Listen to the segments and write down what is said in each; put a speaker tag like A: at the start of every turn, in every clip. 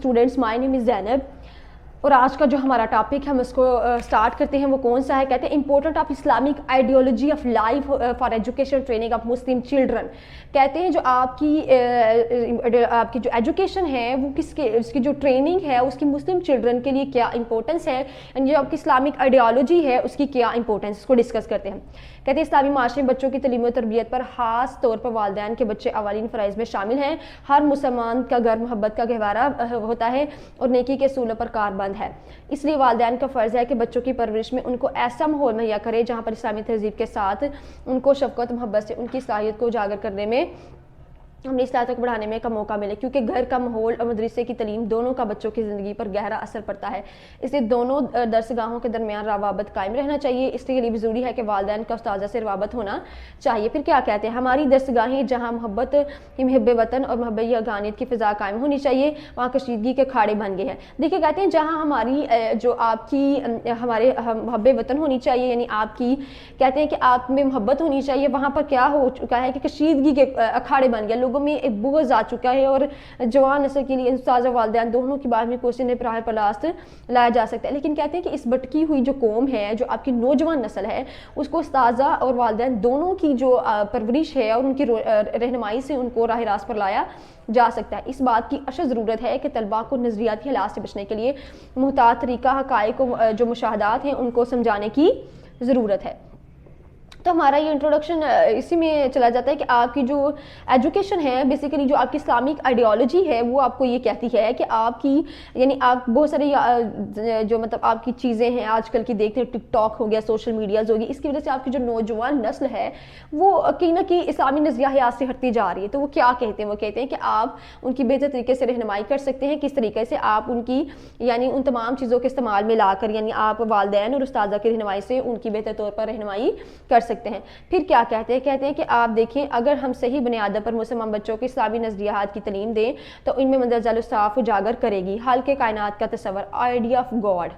A: Students, مائی نیم از زینب, اور آج کا جو ہمارا ٹاپک ہے ہم اس کو سٹارٹ کرتے ہیں. وہ کون سا ہے؟ کہتے ہیں important of Islamic ideology of life for education training of Muslim children. کہتے ہیں جو آپ کی جو ایجوکیشن ہے وہ اس کی جو ٹریننگ ہے اس کی مسلم چلڈرن کے لیے کیا امپورٹنس ہے, جو آپ کی اسلامک آئیڈیالوجی ہے اس کی کیا امپورٹنس, اس کو ڈسکس کرتے ہیں. کہتے ہیں اسلامی معاشرے میں بچوں کی تعلیم و تربیت پر خاص طور پر والدین کے بچے اولین فرائض میں شامل ہیں. ہر مسلمان کا گھر محبت کا گہوارہ ہوتا ہے اور نیکی کے اصولوں پر کاربند ہے. اس لیے والدین کا فرض ہے کہ بچوں کی پرورش میں ان کو ایسا ماحول مہیا کرے جہاں پر اسلامی تہذیب کے ساتھ ان کو شفقت محبت سے ان کی صلاحیت کو اجاگر کرنے میں, اپنی اصلاحات کو بڑھانے میں کا موقع ملے, کیونکہ گھر کا ماحول اور مدرسے کی تعلیم دونوں کا بچوں کی زندگی پر گہرا اثر پڑتا ہے. اس لیے دونوں درسگاہوں کے درمیان روابط قائم رہنا چاہیے. اس لیے بھی ضروری ہے کہ والدین کا استاذہ سے روابط ہونا چاہیے. پھر کیا کہتے ہیں, ہماری درسگاہیں جہاں محبت محب وطن اور محب یگانیت کی فضا قائم ہونی چاہیے وہاں کشیدگی کے کھاڑے بن گئے ہیں. دیکھیے کہتے ہیں جہاں ہماری جو آپ کی ہمارے محب وطن ہونی چاہیے, یعنی آپ کی کہتے ہیں کہ آپ میں محبت ہونی چاہیے, وہاں پر کیا ہو چکا ہے کہ کشیدگی کے اکھاڑے بن گئے, لوگوں میں ایک بغض آ چکا ہے, اور جوان نسل کے لیے استاذ و والدین دونوں کی باہمی کوشش نے براہ راست لایا جا سکتا ہے. لیکن کہتے ہیں کہ اس بٹکی ہوئی جو قوم ہے, جو آپ کی نوجوان نسل ہے, اس کو استاذہ اور والدین دونوں کی جو پرورش ہے اور ان کی رہنمائی سے ان کو راہ راست پر لایا جا سکتا ہے. اس بات کی اشد ضرورت ہے کہ طلباء کو نظریاتی حالات سے بچنے کے لیے محتاط طریقہ حقائق کو جو مشاہدات ہیں ان کو سمجھانے کی ضرورت ہے. تو ہمارا یہ انٹروڈکشن اسی میں چلا جاتا ہے کہ آپ کی جو ایجوکیشن ہے بیسیکلی جو آپ کی اسلامک آئیڈیالوجی ہے وہ آپ کو یہ کہتی ہے کہ آپ کی یعنی آپ بہت سارے جو مطلب آپ کی چیزیں ہیں آج کل کی دیکھتے ہیں, ٹک ٹاک ہو گیا, سوشل میڈیاز ہوگی, اس کی وجہ سے آپ کی جو نوجوان نسل ہے وہ کہیں نہ کہیں اسلامی نظریہ حیات سے ہٹتی جا رہی ہے. تو وہ کیا کہتے ہیں, وہ کہتے ہیں کہ آپ ان کی بہتر طریقے سے رہنمائی کر سکتے ہیں. کس طریقے سے آپ ان کی یعنی ان تمام چیزوں کے استعمال میں لا کر یعنی آپ والدین اور استاذہ کی رہنمائی سے ان کی بہتر طور پر رہنمائی کر سکتے ہیں. پھر کیا کہتے ہیں, کہتے ہیں کہ آپ دیکھیں اگر ہم صحیح بنیاد پر مسلمان بچوں کے اسلامی نظریات کی تعلیم دیں تو ان میں مندرجہ صاف اجاگر کرے گی حال کے کائنات کا تصور, آئیڈیا آف گاڈ.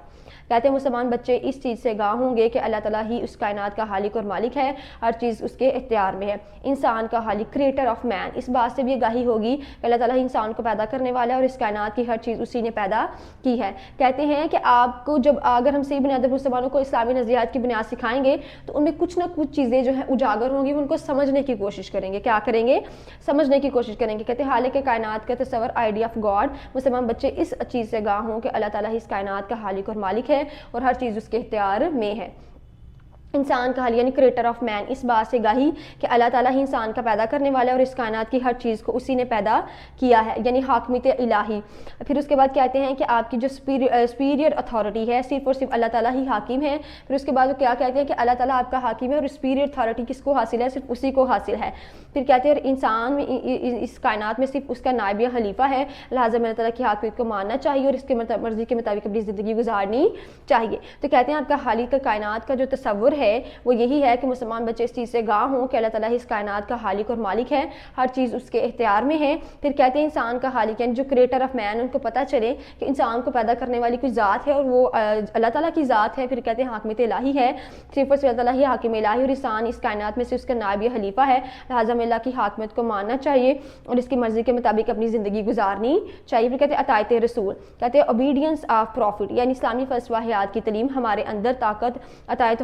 A: کہتے ہیں مسلمان بچے اس چیز سے آگاہ ہوں گے کہ اللہ تعالیٰ ہی اس کائنات کا خالق اور مالک ہے, ہر چیز اس کے اختیار میں ہے. انسان کا خالق, کریٹر آف مین, اس بات سے بھی آگاہی ہوگی کہ اللہ تعالیٰ انسان کو پیدا کرنے والا ہے اور اس کائنات کی ہر چیز اسی نے پیدا کی ہے. کہتے ہیں کہ آپ کو جب اگر ہم صحیح بنیاد پر مسلمانوں کو اسلامی نظریات کی بنیاد سکھائیں گے تو ان میں کچھ نہ کچھ چیزیں جو ہیں اجاگر ہوں گی, ان کو سمجھنے کی کوشش کریں گے. کیا کریں گے؟ سمجھنے کی کوشش کریں گے. کہتے ہیں خالق کائنات کا تصور, آئیڈیا آف گاڈ, مسلمان بچے اس چیز سے آگاہ ہوں کہ اللہ تعالیٰ ہی اس کائنات کا خالق اور مالک ہے اور ہر چیز اس کے اختیار میں ہے. انسان کا حال یعنی کریٹر آف مین, اس بات سے گاہی کہ اللہ تعالیٰ ہی انسان کا پیدا کرنے والا ہے اور اس کائنات کی ہر چیز کو اسی نے پیدا کیا ہے, یعنی حاکمیت الہی. پھر اس کے بعد کہتے ہیں کہ آپ کی جو سپیریئر اتھارٹی ہے صرف اور صرف اللہ تعالیٰ ہی حاکم ہے. پھر اس کے بعد وہ کیا کہتے ہیں کہ اللہ تعالیٰ آپ کا حاکم ہے اور سپیریئر اتھارٹی کس کو حاصل ہے؟ صرف اسی کو حاصل ہے. پھر کہتے ہیں انسان میں اس کائنات میں صرف اس کا نائب یا خلیفہ ہے, لہٰذا اللہ تعالیٰ کی حاکمیت کو ماننا چاہیے اور اس کے مرضی کے مطابق اپنی زندگی گزارنی چاہیے. تو کہتے ہیں آپ کا خالق کائنات کا جو تصور ہے وہ یہی ہے کہ مسلمان بچے اس چیز سے آگاہ ہوں کہ اللہ تعالیٰ اس کائنات کا خالق اور مالک ہے, ہر چیز اس کے اختیار میں ہے. پھر کہتے ہیں انسان کا خالق یعنی جو کریٹر آف مین, ان کو پتہ چلے کہ انسان کو پیدا کرنے والی کوئی ذات ہے اور وہ اللہ تعالیٰ کی ذات ہے. پھر کہتے ہیں حاکمیت الہی ہے, صرف اور صرف اللہ تعالیٰ ہی حاکم الہی اور انسان اس کائنات میں سے اس کا نائب یا خلیفہ ہے, لہٰذا ہمیں اللہ کی حاکمیت کو ماننا چاہیے اور اس کی مرضی کے مطابق اپنی زندگی گزارنی چاہیے. پھر کہتے ہیں عطایت رسول, کہتے ہیں اوبیڈینس آف پروفٹ, یعنی اسلامی فلسفہ حیات کی تعلیم ہمارے اندر طاقت عطایت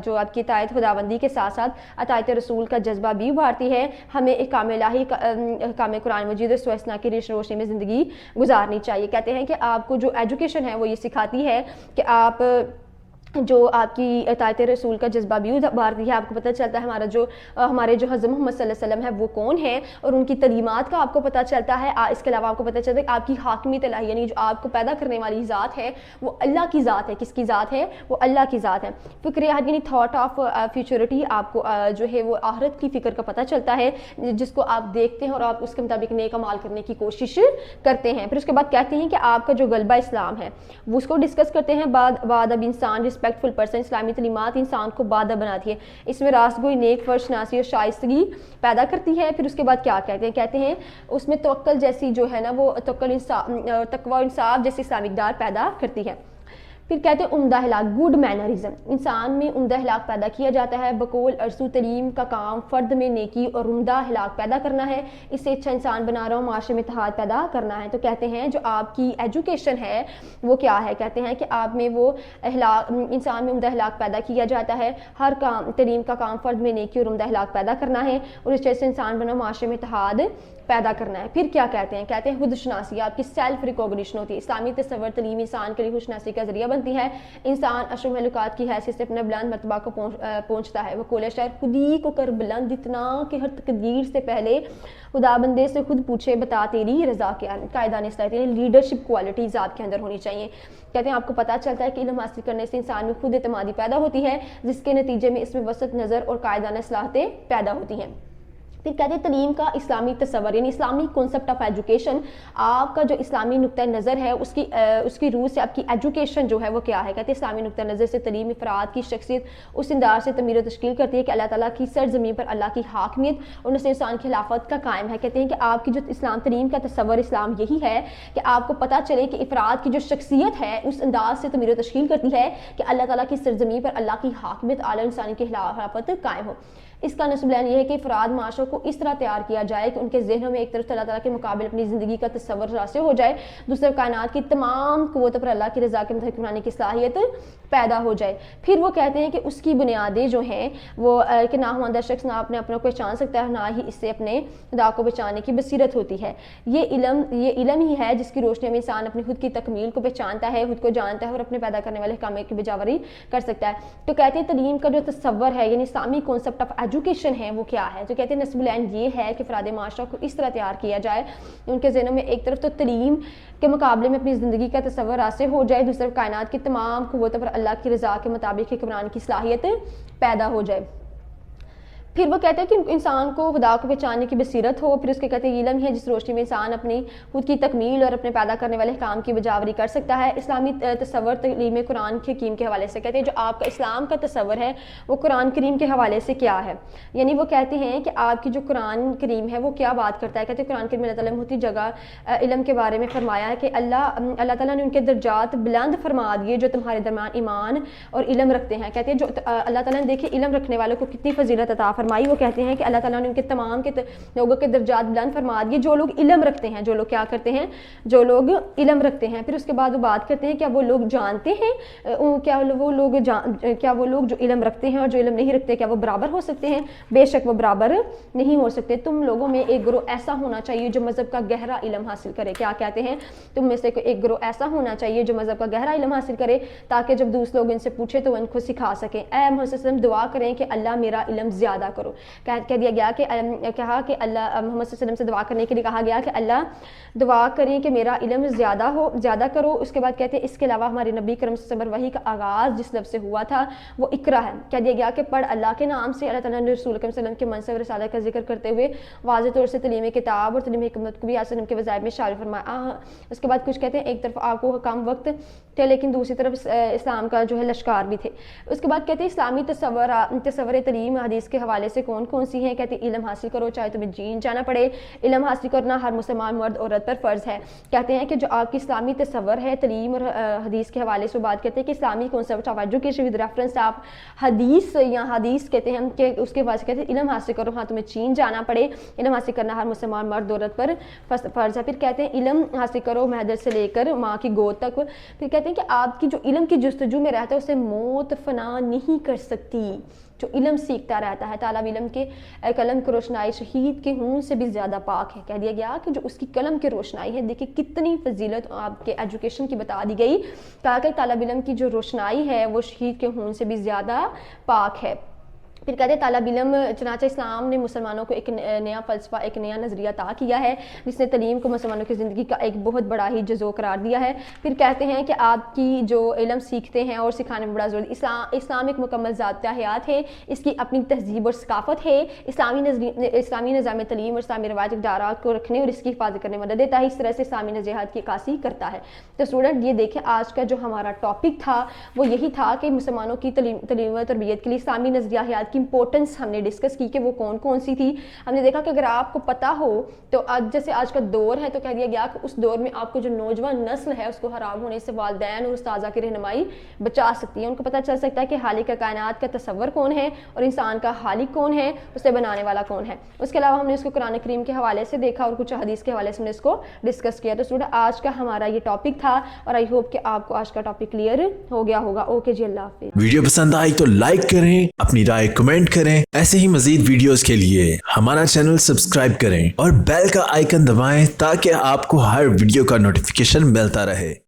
A: جو آپ کی عطایت خداوندی کے ساتھ ساتھ عطایت رسول کا جذبہ بھی ابھارتی ہے. ہمیں احکام الہی, احکام قرآن مجید اور سوسنا کی روشنی میں زندگی گزارنی چاہیے. کہتے ہیں کہ آپ کو جو ایجوکیشن ہے وہ یہ سکھاتی ہے کہ آپ جو آپ کی عطایت رسول کا جذبہ بھی ابھارتی ہے. آپ کو پتہ چلتا ہے ہمارے جو حضرت محمد صلی اللہ علیہ وسلم ہے وہ کون ہے اور ان کی تعلیمات کا آپ کو پتہ چلتا ہے. اس کے علاوہ آپ کو پتہ چلتا ہے کہ آپ کی حاکمیت الہی یعنی جو آپ کو پیدا کرنے والی ذات ہے وہ اللہ کی ذات ہے. کس کی ذات ہے؟ وہ اللہ کی ذات ہے. فکر یعنی تھاٹ آف فیوچرٹی, آپ کو جو ہے وہ آخرت کی فکر کا پتہ چلتا ہے جس کو آپ دیکھتے ہیں اور آپ اس کے مطابق نیک اعمال کرنے کی کوشش کرتے ہیں. پھر اس کے بعد کہتے ہیں کہ آپ کا جو غلبہ اسلام ہے وہ اس کو ڈسکس کرتے ہیں. بعد اب انسان ریسپیکٹفل پرسن, اسلامی تعلیمات انسان کو بادہ بناتی ہے, اس میں راست گوئی, نیک فرض شناسی اور شائستگی پیدا کرتی ہے. پھر اس کے بعد کیا کہتے ہیں؟ کہتے ہیں اس میں توکل جیسی جو ہے نا وہ تقوی انصاف جیسی اسلامک دار پیدا کرتی ہے. پھر کہتے ہیں عمدہ اخلاق، گڈ مینرزم، انسان میں عمدہ اخلاق پیدا کیا جاتا ہے، بقول ارسو تعلیم کا کام فرد میں نیکی اور عمدہ اخلاق پیدا کرنا ہے، اس سے اچھا انسان بنا رہا ہوں، معاشرے میں اتحاد پیدا کرنا ہے۔ تو کہتے ہیں جو آپ کی ایجوکیشن ہے وہ کیا ہے، کہتے ہیں کہ آپ میں وہ اخلاق، انسان میں عمدہ اخلاق پیدا کیا جاتا ہے، ہر کام تعلیم کا کام فرد میں نیکی اور عمدہ اخلاق پیدا کرنا ہے، اور اس سے انسان بنا معاشرے میں اتحاد پیدا کرنا ہے۔ پھر کیا کہتے ہیں، کہتے ہیں خود شناسی، آپ کی سیلف ریکوگنیشن ہوتی ہے، اسلامی تصور تعلیم انسان کے لیے خود شناسی کا ذریعہ بنتی ہے، انسان اشرف مخلوقات کی حیثیت سے اپنے بلند مرتبہ کو پہنچتا ہے۔ وہ قول شاعر، خودی کو کر بلند اتنا کہ ہر تقدیر سے پہلے خدا بندے سے خود پوچھے بتا تیری رضا کیا ہے۔ قائدان اصلاحی لیڈرشپ کوالٹیز آپ کے اندر ہونی چاہیے۔ کہتے ہیں آپ کو پتہ چلتا ہے کہ علم حاصل کرنے سے انسان میں خود اعتمادی پیدا ہوتی ہے، جس کے نتیجے میں اس میں وسعت نظر اور قائدانہ اصلاحاتیں پیدا ہوتی ہیں۔ پھر کہتے ہیں تعلیم کا اسلامی تصور، یعنی اسلامی کانسیپٹ آف ایجوکیشن، آپ کا جو اسلامی نقطہ نظر ہے اس کی روح سے آپ کی ایجوکیشن جو ہے وہ کیا ہے۔ کہتے ہیں اسلامی نقطہ نظر سے تعلیم افراد کی شخصیت اس انداز سے تعمیر و تشکیل کرتی ہے کہ اللہ تعالیٰ کی سرزمین پر اللہ کی حاکمیت اور نسل انسان کی خلافت کا قائم ہے۔ کہتے ہیں کہ آپ کی جو اسلام تعلیم کا تصور اسلام یہی ہے کہ آپ کو پتہ چلے کہ افراد کی جو شخصیت ہے اس انداز سے تعمیر و تشکیل کرتی ہے کہ اللہ تعالیٰ کی سرزمین پر اللہ کی حاکمیت اعلیٰ انسانی کی خلافت قائم ہو۔ اس کا نصب بیان یہ ہے کہ افراد معاشروں کو اس طرح تیار کیا جائے کہ ان کے ذہنوں میں ایک طرف اللہ تعالیٰ کے مقابل اپنی زندگی کا تصور راسخ ہو جائے، دوسرے کائنات کی تمام قوتوں پر اللہ کی رضا کے مطابق بنانے کی صلاحیت پیدا ہو جائے۔ پھر وہ کہتے ہیں کہ اس کی بنیادیں جو ہیں وہ کہ نہ ہمدہ شخص نہ اپنے اپنوں کو پہچان سکتا ہے، نہ ہی اس سے اپنے خدا کو پہچاننے کی بصیرت ہوتی ہے۔ یہ علم ہی ہے جس کی روشنی میں انسان اپنی خود کی تکمیل کو پہچانتا ہے، خود کو جانتا ہے اور اپنے پیدا کرنے والے کاموں کی بجاوری کر سکتا ہے۔ تو کہتے ہیں تعلیم کا جو تصور ہے یعنی اسلامی کانسیپٹ آف ایجوکیشن ہے وہ کیا ہے۔ تو کہتے ہیں نصب العین یہ ہے کہ افراد معاشرہ کو اس طرح تیار کیا جائے ان کے ذہنوں میں ایک طرف تو تعلیم کے مقابلے میں اپنی زندگی کا تصور راسخ ہو جائے، دوسری طرف کائنات کی تمام قوتوں پر اللہ کی رضا کے مطابق حکمران کی صلاحیت پیدا ہو جائے۔ پھر وہ کہتے ہیں کہ انسان کو خدا کو پہچاننے کی بصیرت ہو۔ پھر اس کے کہتے ہیں علم ہے جس روشنی میں انسان اپنی خود کی تکمیل اور اپنے پیدا کرنے والے کام کی بجاوری کر سکتا ہے۔ اسلامی تصور تعلیم قرآن حکیم کے حوالے سے کہتے ہیں جو آپ کا اسلام کا تصور ہے وہ قرآن کریم کے حوالے سے کیا ہے، یعنی وہ کہتے ہیں کہ آپ کی جو قرآن کریم ہے وہ کیا بات کرتا ہے۔ کہتے ہیں قرآن کریم میں اللہ تعالیٰ نے بہت ہی جگہ علم کے بارے میں فرمایا ہے کہ اللہ تعالیٰ نے ان کے درجات بلند فرما دیے جو تمہارے درمیان ایمان اور علم رکھتے ہیں۔ کہتے ہیں جو اللہ تعالیٰ نے دیکھے علم رکھنے والوں کو کتنی فضیلت عطا فرمائی، وہ کہتے ہیں کہ اللہ تعالیٰ نے ان کے تمام کے لوگوں کے درجات بلند فرما دیے جو لوگ علم رکھتے ہیں، جو لوگ کیا کرتے ہیں، جو لوگ علم رکھتے ہیں۔ پھر اس کے بعد وہ بات کرتے ہیں کیا وہ لوگ جانتے ہیں، کیا وہ لوگ جو علم رکھتے ہیں اور جو علم نہیں رکھتے کیا وہ برابر ہو سکتے ہیں؟ بے شک وہ برابر نہیں ہو سکتے۔ تم لوگوں میں ایک گروہ ایسا ہونا چاہیے جو مذہب کا گہرا علم حاصل کرے۔ کیا کہتے ہیں؟ تم میں سے ایک گروہ ایسا ہونا چاہیے جو مذہب کا گہرا علم حاصل کرے تاکہ جب دوسرے لوگ ان سے پوچھے تو ان کو سکھا سکیں۔ اے محمد صلی اللہ علیہ وسلم دعا کریں کہ اللہ میرا علم زیادہ کرو۔ کہہ دیا گیا کہ کہا کہ اللہ محمد صلی اللہ علیہ وسلم سے دعا کرنے کے لیے کہا گیا کہ اللہ دعا کریں کہ میرا علم زیادہ کرو۔ اس کے بعد کہتے ہیں اس کے علاوہ ہمارے نبی کرم صلی اللہ علیہ وسلم وحی کا آغاز جس لفظ سے ہوا تھا وہ اقرا ہے۔ کہہ دیا گیا کہ پڑھ اللہ کے نام سے۔ اللہ تعالیٰ نے رسول کرم صلی اللہ علیہ وسلم کے منصب رسالت کا ذکر کرتے ہوئے واضح طور سے تعلیم کتاب اور تعلیم حکمت کو بھی آپ کے وظائف میں شامل فرمایا۔ اس کے بعد کچھ کہتے ہیں ایک طرف آپ کو کم وقت تھے لیکن دوسری طرف اسلام کا جو ہے لشکار بھی تھے۔ اس کے بعد کہتے ہیں اسلامی تصور تعلیم حدیث کے حوالے سے کون سی ہیں؟ کہتے ہیں علم حاصل کرو چاہے تمہیں جین جانا پڑے۔ علم حاصل کرنا ہر مسلمان مرد عورت پر فرض ہے۔ کہتے ہیں کہ جو آپ کی اسلامی تصور ہے تعلیم اور حدیث کے حوالے سے بات کرتے ہیں کہ اسلامی concept of education with reference آپ حدیث یا حدیث کہتے ہیں کہ اس کے بعد کہتے ہیں علم حاصل کرو ہاں تمہیں چین جانا پڑے۔ علم حاصل کرنا ہر مسلمان مرد عورت پر فرض ہے۔ پھر کہتے ہیں علم حاصل کرو مہدر سے لے کر ماں کی گود تک۔ پھر کہتے ہیں کہ آپ کی جو علم کی جستجو میں رہتا ہے اسے موت فنا نہیں کر سکتی۔ جو علم سیکھتا رہتا ہے طالب علم کے قلم کی روشنائی شہید کے خون سے بھی زیادہ پاک ہے۔ کہہ دیا گیا کہ جو اس کی قلم کی روشنائی ہے، دیکھیں کتنی فضیلت آپ کے ایجوکیشن کی بتا دی گئی تاکہ طالب علم کی جو روشنائی ہے وہ شہید کے خون سے بھی زیادہ پاک ہے۔ پھر کہتے ہیں طالب علم چنانچہ اسلام نے مسلمانوں کو ایک نیا فلسفہ ایک نیا نظریہ عطا کیا ہے جس نے تعلیم کو مسلمانوں کی زندگی کا ایک بہت بڑا ہی جزو قرار دیا ہے۔ پھر کہتے ہیں کہ آپ کی جو علم سیکھتے ہیں اور سکھانے میں بڑا زور اسلام ایک مکمل ذات حیات ہے، اس کی اپنی تہذیب اور ثقافت ہے۔ اسلامی نظام تعلیم اور اسلامی روایت اقدارات کو رکھنے اور اس کی حفاظت کرنے میں مدد دیتا ہے، اس طرح سے اسلامی نظریات کی عکاسی کرتا ہے۔ تو اسٹوڈنٹ یہ دیکھیں آج کا جو ہمارا ٹاپک تھا وہ یہی تھا کہ مسلمانوں کی تعلیم و تربیت کے لیے اسلامی نظریہ حیات کی امپورٹنس ہم نے ڈسکس کی کہ وہ کون کون سی تھی. ہم نے دیکھا کہ اگر آپ کو پتہ ہو تو جیسے آج کا دور ہے تو کہہ دیا گیا کہ اس دور میں آپ کو جو نوجوان نسل ہے اس کو حرام ہونے سے والدین اور استاذہ کی رہنمائی بچا سکتی ہے. ان کو پتہ چل سکتا ہے کہ خالق کائنات کا تصور کون ہے اور انسان کا خالق کون ہے, اسے بنانے والا کون ہے. اس کے علاوہ ہم نے اس کو قرآن کریم کے حوالے سے دیکھا اور کچھ حدیث کے حوالے سے ہم نے اس کو ڈسکس کیا. تو اسٹوڈنٹ آج کا ہمارا یہ ٹاپک تھا اور آئی ہوپ کہ آپ کو آج کا ٹاپک کلیئر ہو گیا ہوگا. اوکے جی, اللہ حافظ.
B: ویڈیو پسند آئی تو لائک کریں, اپنی رائے کمنٹ کریں. ایسے ہی مزید ویڈیوز کے لیے ہمارا چینل سبسکرائب کریں اور بیل کا آئیکن دبائیں تاکہ آپ کو ہر ویڈیو کا نوٹیفیکیشن ملتا رہے.